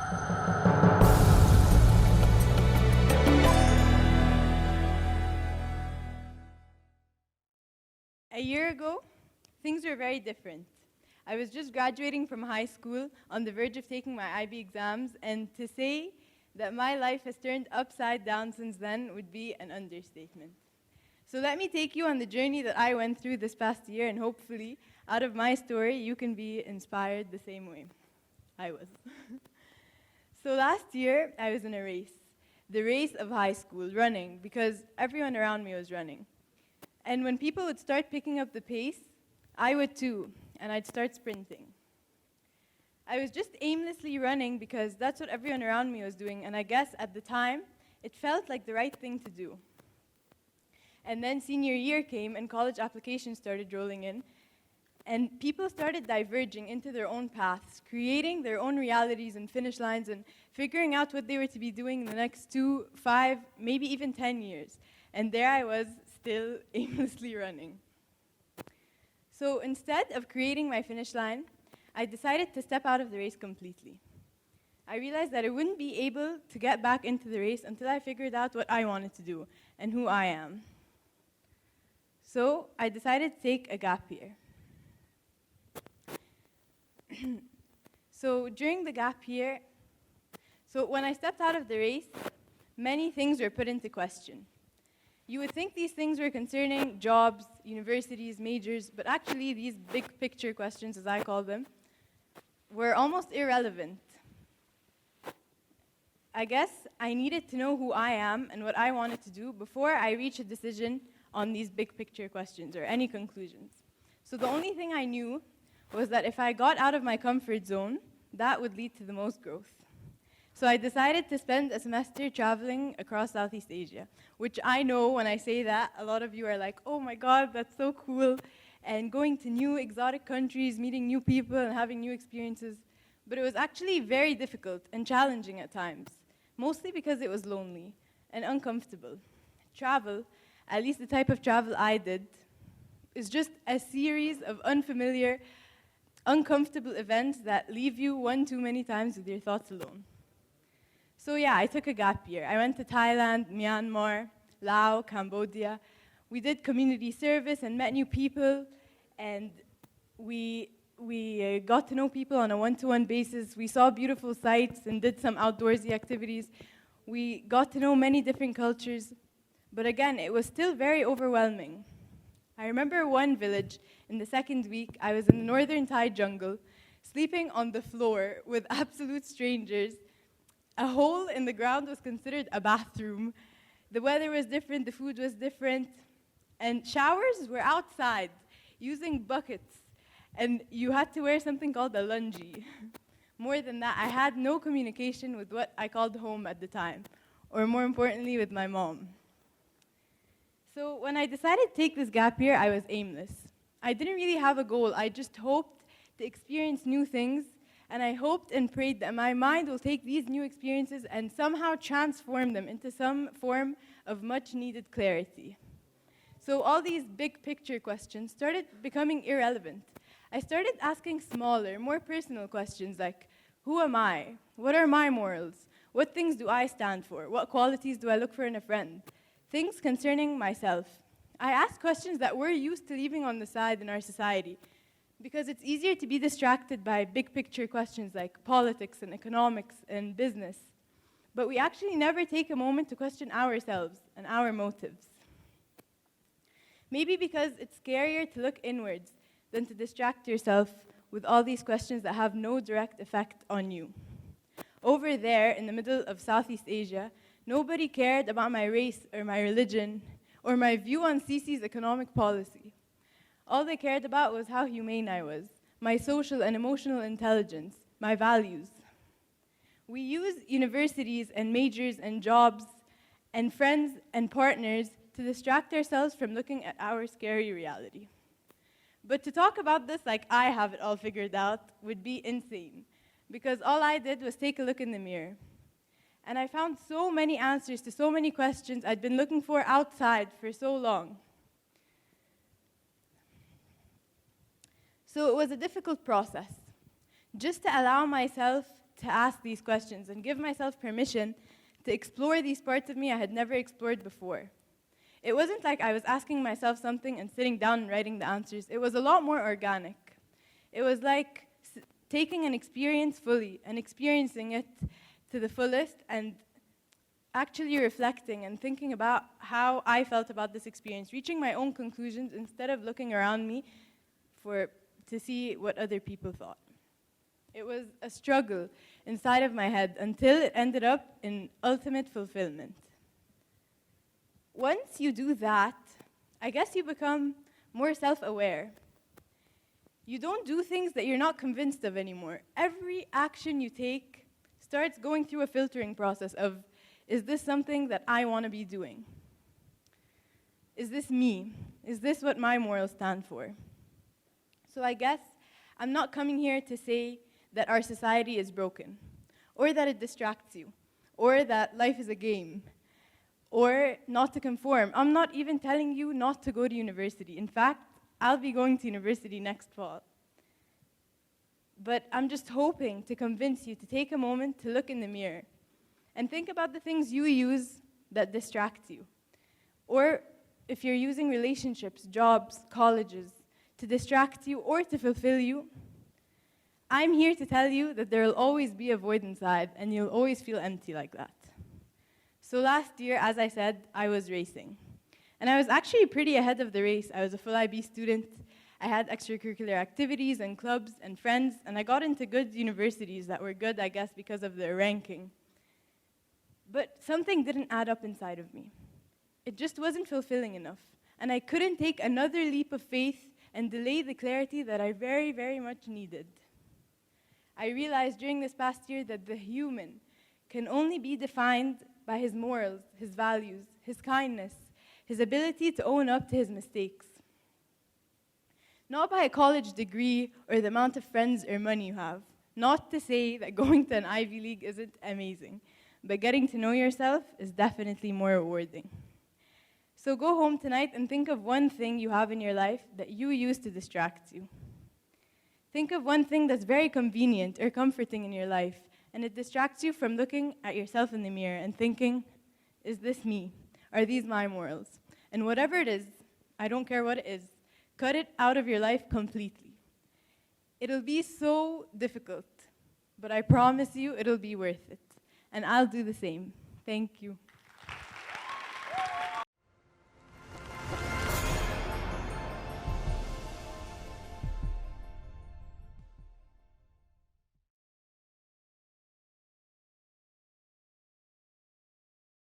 A year ago, things were very different. I was just graduating from high school, on the verge of taking my IB exams, and to say that my life has turned upside down since then would be an understatement. So let me take you on the journey that I went through this past year, and hopefully, out of my story, you can be inspired the same way I was. So last year, I was in a race, the race of high school, running, because everyone around me was running. And when people would start picking up the pace, I would too, and I'd start sprinting. I was just aimlessly running because that's what everyone around me was doing, and I guess at the time, it felt like the right thing to do. And then senior year came and college applications started rolling in, and people started diverging into their own paths, creating their own realities and finish lines and figuring out what they were to be doing in the next 2, 5, maybe even 10 years. And there I was, still aimlessly running. So instead of creating my finish line, I decided to step out of the race completely. I realized that I wouldn't be able to get back into the race until I figured out what I wanted to do and who I am. So I decided to take a gap year. So during the gap year, when I stepped out of the race, many things were put into question. You would think these things were concerning jobs, universities, majors, but actually these big picture questions, as I call them, were almost irrelevant. I guess I needed to know who I am and what I wanted to do before I reached a decision on these big picture questions or any conclusions. So the only thing I knew was that if I got out of my comfort zone, that would lead to the most growth. So I decided to spend a semester traveling across Southeast Asia, which I know when I say that, a lot of you are like, oh my God, that's so cool, and going to new exotic countries, meeting new people, and having new experiences. But it was actually very difficult and challenging at times, mostly because it was lonely and uncomfortable. Travel, at least the type of travel I did, is just a series of unfamiliar, uncomfortable events that leave you one too many times with your thoughts alone. So yeah, I took a gap year. I went to Thailand, Myanmar, Laos, Cambodia. We did community service and met new people, and we got to know people on a one-to-one basis. We saw beautiful sights and did some outdoorsy activities. We got to know many different cultures, but again, it was still very overwhelming. I remember one village, in the second week, I was in the northern Thai jungle, sleeping on the floor with absolute strangers. A hole in the ground was considered a bathroom. The weather was different, the food was different, and showers were outside, using buckets, and you had to wear something called a lungi. More than that, I had no communication with what I called home at the time, or more importantly, with my mom. So when I decided to take this gap year, I was aimless. I didn't really have a goal. I just hoped to experience new things, and I hoped and prayed that my mind will take these new experiences and somehow transform them into some form of much-needed clarity. So all these big picture questions started becoming irrelevant. I started asking smaller, more personal questions like, who am I? What are my morals? What things do I stand for? What qualities do I look for in a friend? Things concerning myself. I asked questions that we're used to leaving on the side in our society because it's easier to be distracted by big picture questions like politics and economics and business. But we actually never take a moment to question ourselves and our motives. Maybe because it's scarier to look inwards than to distract yourself with all these questions that have no direct effect on you. Over there, in the middle of Southeast Asia, nobody cared about my race or my religion or my view on Sisi's economic policy. All they cared about was how humane I was, my social and emotional intelligence, my values. We use universities and majors and jobs and friends and partners to distract ourselves from looking at our scary reality. But to talk about this like I have it all figured out would be insane, because all I did was take a look in the mirror. And I found so many answers to so many questions I'd been looking for outside for so long. So it was a difficult process, just to allow myself to ask these questions and give myself permission to explore these parts of me I had never explored before. It wasn't like I was asking myself something and sitting down and writing the answers. It was a lot more organic. It was like taking an experience fully and experiencing it to the fullest and actually reflecting and thinking about how I felt about this experience, reaching my own conclusions instead of looking around me to see what other people thought. It was a struggle inside of my head until it ended up in ultimate fulfillment. Once you do that, I guess you become more self-aware. You don't do things that you're not convinced of anymore. Every action you take starts going through a filtering process of, is this something that I want to be doing? Is this me? Is this what my morals stand for? So I guess I'm not coming here to say that our society is broken, or that it distracts you, or that life is a game, or not to conform. I'm not even telling you not to go to university. In fact, I'll be going to university next fall. But I'm just hoping to convince you to take a moment to look in the mirror and think about the things you use that distract you. Or if you're using relationships, jobs, colleges to distract you or to fulfill you, I'm here to tell you that there will always be a void inside and you'll always feel empty like that. So last year, as I said, I was racing. And I was actually pretty ahead of the race. I was a full IB student. I had extracurricular activities and clubs and friends, and I got into good universities that were good, I guess, because of their ranking. But something didn't add up inside of me. It just wasn't fulfilling enough. And I couldn't take another leap of faith and delay the clarity that I very, very much needed. I realized during this past year that the human can only be defined by his morals, his values, his kindness, his ability to own up to his mistakes. Not by a college degree or the amount of friends or money you have. Not to say that going to an Ivy League isn't amazing, but getting to know yourself is definitely more rewarding. So go home tonight and think of one thing you have in your life that you use to distract you. Think of one thing that's very convenient or comforting in your life, and it distracts you from looking at yourself in the mirror and thinking, is this me? Are these my morals? And whatever it is, I don't care what it is, cut it out of your life completely. It'll be so difficult, but I promise you it'll be worth it. And I'll do the same. Thank you.